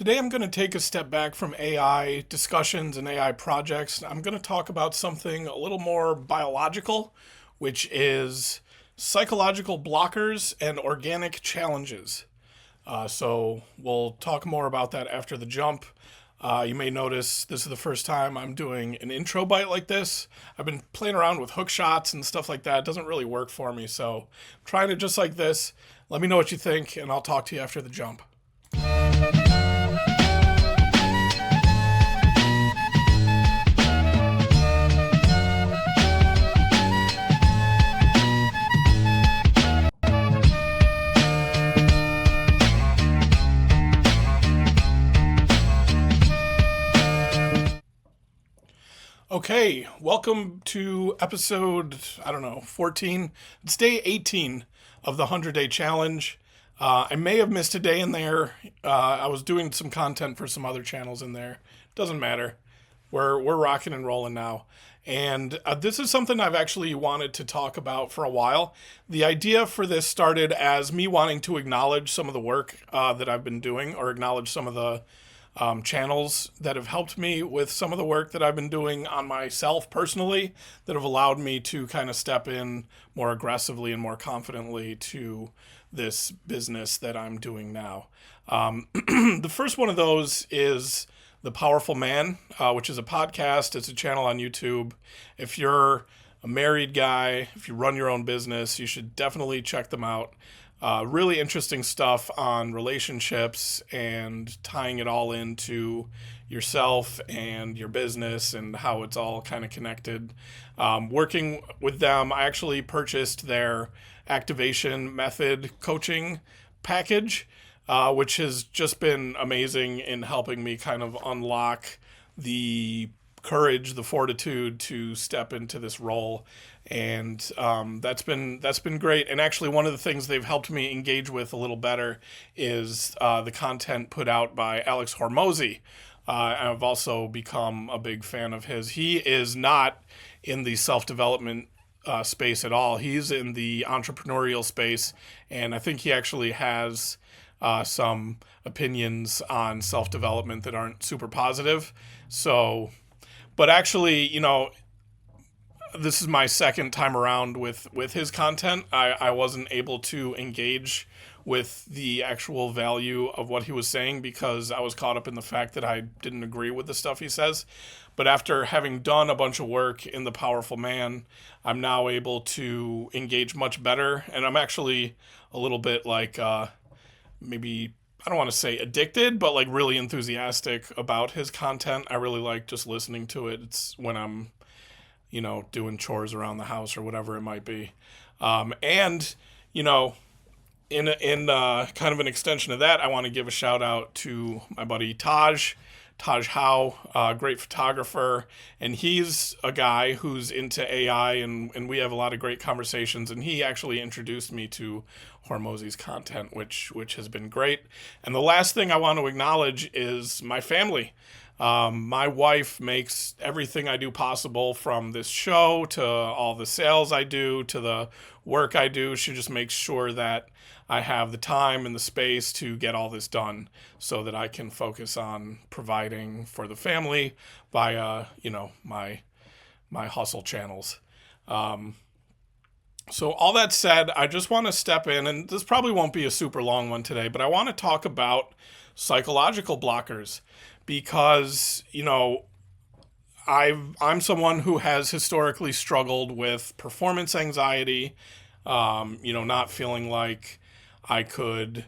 Today I'm going to take a step back from AI discussions and AI projects. I'm going to talk about something a little more biological, which is psychological blockers and organic challenges. So we'll talk more about that after the jump. You may notice this is the first time I'm doing an intro bite like this. I've been playing around with hook shots and stuff like that. It doesn't really work for me, so I'm trying it just like this. Let me know what you think, and I'll talk to you after the jump. Okay, welcome to episode, 14. It's day 18 of the 100-day challenge. I may have missed a day in there. I was doing some content for some other channels in there. Doesn't matter. We're rocking and rolling now. And this is something I've actually wanted to talk about for a while. The idea for this started as me wanting to acknowledge some of the work that I've been doing, or acknowledge some of the channels that have helped me with some of the work that I've been doing on myself personally, that have allowed me to kind of step in more aggressively and more confidently to this business that I'm doing now. The first one of those is The Powerful Man, which is a podcast. It's a channel on YouTube. If you're a married guy, if you run your own business, you should definitely check them out. Really interesting stuff on relationships and tying it all into yourself and your business and how it's all kind of connected. Working with them, I actually purchased their activation method coaching package, which has just been amazing in helping me kind of unlock the courage, the fortitude to step into this role. And that's been great. And actually, one of the things they've helped me engage with a little better is the content put out by Hormozi. I've also become a big fan of his. He is not in the self-development space at all. He's in the entrepreneurial space, and I think he actually has some opinions on self-development that aren't super positive. So, but actually, this is my second time around with his content. I wasn't able to engage with the actual value of what he was saying because I was caught up in the fact that I didn't agree with the stuff he says. But after having done a bunch of work in The Powerful Man, I'm now able to engage much better. And I'm actually a little bit like maybe, I don't want to say addicted, but like really enthusiastic about his content. I really like just listening to it. It's when I'm doing chores around the house or whatever it might be. And, in kind of an extension of that, I want to give a shout out to my buddy Taj Howe, great photographer. And he's a guy who's into AI, and we have a lot of great conversations. And he actually introduced me to Hormozi's content, which has been great. And the last thing I want to acknowledge is my family. My wife makes everything I do possible, from this show to all the sales I do to the work I do. She just makes sure that I have the time and the space to get all this done so that I can focus on providing for the family via, my hustle channels. So all that said, I just want to step in, and this probably won't be a super long one today, but I want to talk about psychological blockers. Because, I'm someone who has historically struggled with performance anxiety, not feeling like I could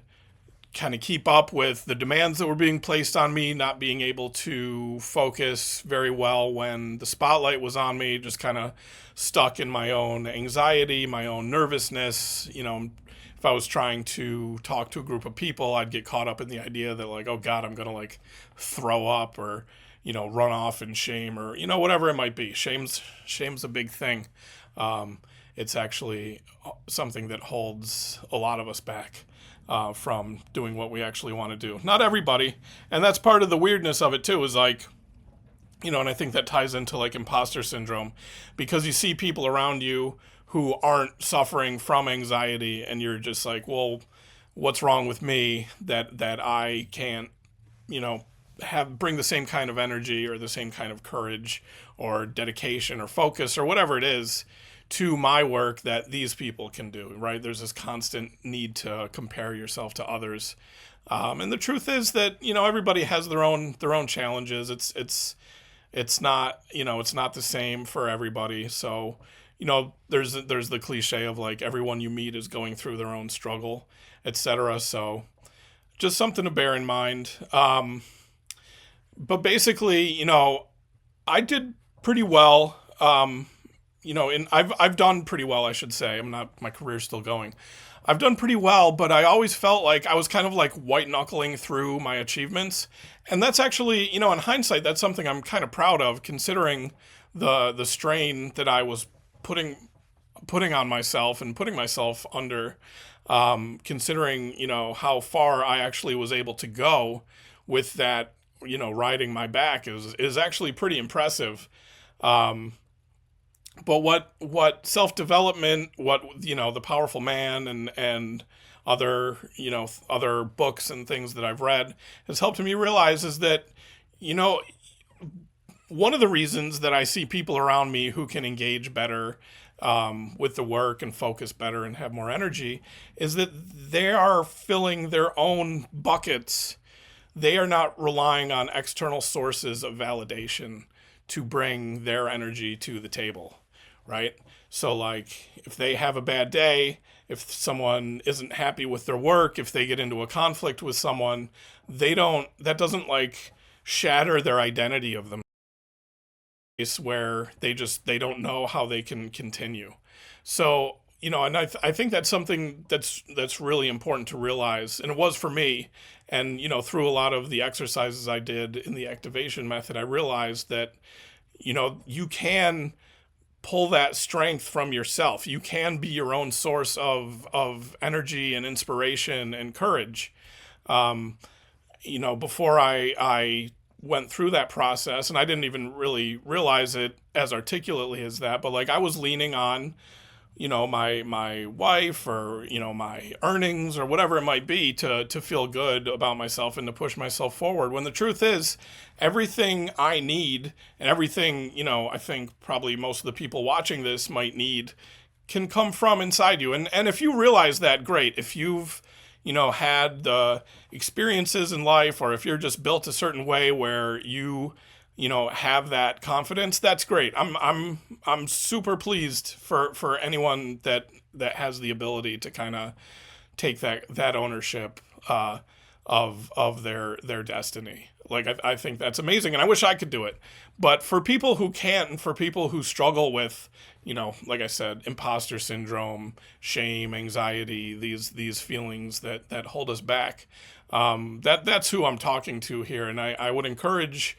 kind of keep up with the demands that were being placed on me, not being able to focus very well when the spotlight was on me, just kind of stuck in my own anxiety, my own nervousness. If I was trying to talk to a group of people, I'd get caught up in the idea that like, oh God, I'm going to like throw up or, run off in shame or, whatever it might be. Shame's a big thing. It's actually something that holds a lot of us back from doing what we actually want to do. Not everybody. And that's part of the weirdness of it too, is like, and I think that ties into like imposter syndrome, because you see people around you who aren't suffering from anxiety, and you're just like, well, what's wrong with me that I can't you know, have bring the same kind of energy or the same kind of courage or dedication or focus or whatever it is to my work that these people can do, right? There's this constant need to compare yourself to others. And the truth is that, everybody has their own challenges. It's not, it's not the same for everybody. So, there's the cliche of like everyone you meet is going through their own struggle, etc. So just something to bear in mind. But basically, I did pretty well. I've done pretty well, I should say. My career's still going. I've done pretty well, but I always felt like I was kind of like white knuckling through my achievements. And that's actually, in hindsight, that's something I'm kind of proud of, considering the strain that I was putting on myself and putting myself under, considering, how far I actually was able to go with that, riding my back is actually pretty impressive. But what self-development, what, The Powerful Man and other, other books and things that I've read has helped me realize is that, you know, one of the reasons that I see people around me who can engage better with the work and focus better and have more energy is that they are filling their own buckets. They are not relying on external sources of validation to bring their energy to the table, right? So, like, if they have a bad day, if someone isn't happy with their work, if they get into a conflict with someone, that doesn't like shatter their identity of them, where they don't know how they can continue. So, and I think that's something that's really important to realize, and it was for me. And, through a lot of the exercises I did in the activation method, I realized that, you can pull that strength from yourself. You can be your own source of energy and inspiration and courage. Before I went through that process, and I didn't even really realize it as articulately as that, but like I was leaning on, my wife or, my earnings or whatever it might be to feel good about myself and to push myself forward. When the truth is, everything I need and everything, I think probably most of the people watching this might need can come from inside you. And if you realize that, great. If you've, had the experiences in life, or if you're just built a certain way where you have that confidence, that's great. I'm super pleased for anyone that has the ability to kind of take that ownership of their destiny. Like I think that's amazing, and I wish I could do it. But for people who can't, and for people who struggle with, like I said, imposter syndrome, shame, anxiety, these feelings that hold us back, that's who I'm talking to here. And I would encourage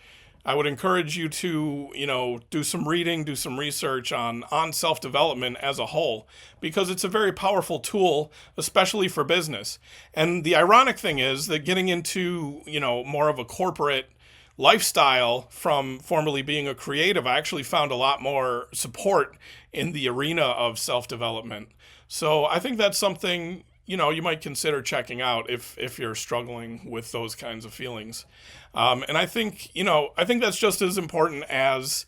you to, do some reading, do some research on self-development as a whole, because it's a very powerful tool, especially for business. And the ironic thing is that getting into, more of a corporate lifestyle from formerly being a creative, I actually found a lot more support in the arena of self-development. So I think that's something, you might consider checking out if you're struggling with those kinds of feelings. And I think, that's just as important as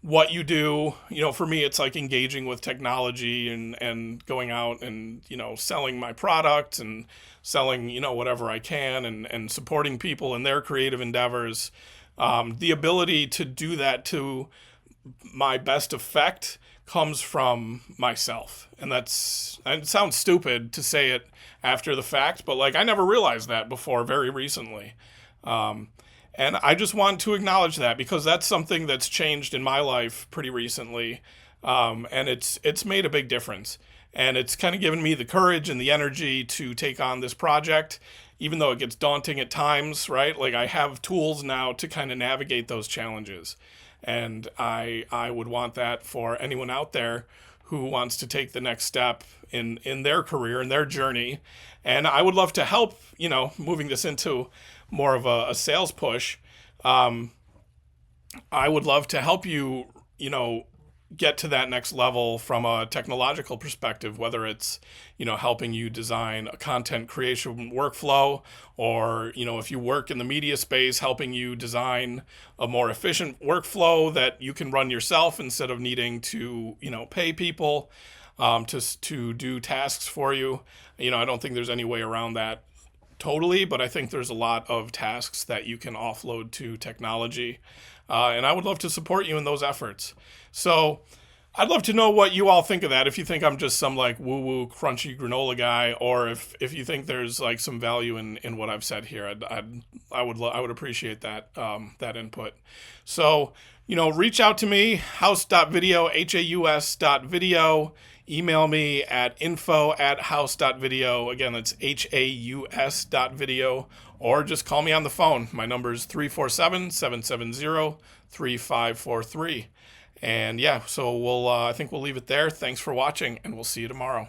what you do. For me, it's like engaging with technology and going out and, selling my product and selling, whatever I can and supporting people in their creative endeavors. The ability to do that to my best effect comes from myself. And it sounds stupid to say it after the fact, but like I never realized that before very recently. And I just want to acknowledge that, because that's something that's changed in my life pretty recently. And it's made a big difference. And it's kind of given me the courage and the energy to take on this project, even though it gets daunting at times, right? Like I have tools now to kind of navigate those challenges. And I would want that for anyone out there who wants to take the next step in their career and their journey. And I would love to help, moving this into more of a sales push. I would love to help you, get to that next level from a technological perspective, whether it's, helping you design a content creation workflow, or, if you work in the media space, helping you design a more efficient workflow that you can run yourself instead of needing to, pay people to do tasks for you. I don't think there's any way around that totally, but I think there's a lot of tasks that you can offload to technology. And I would love to support you in those efforts. So I'd love to know what you all think of that. If you think I'm just some like woo-woo crunchy granola guy, or if you think there's like some value in what I've said here, I would appreciate that that input. So, reach out to me, house.video, haus.video. Email me at info@house.video. Again, that's haus.video. Or just call me on the phone. My number is 347-770-3543. And yeah, so I think we'll leave it there. Thanks for watching, and we'll see you tomorrow.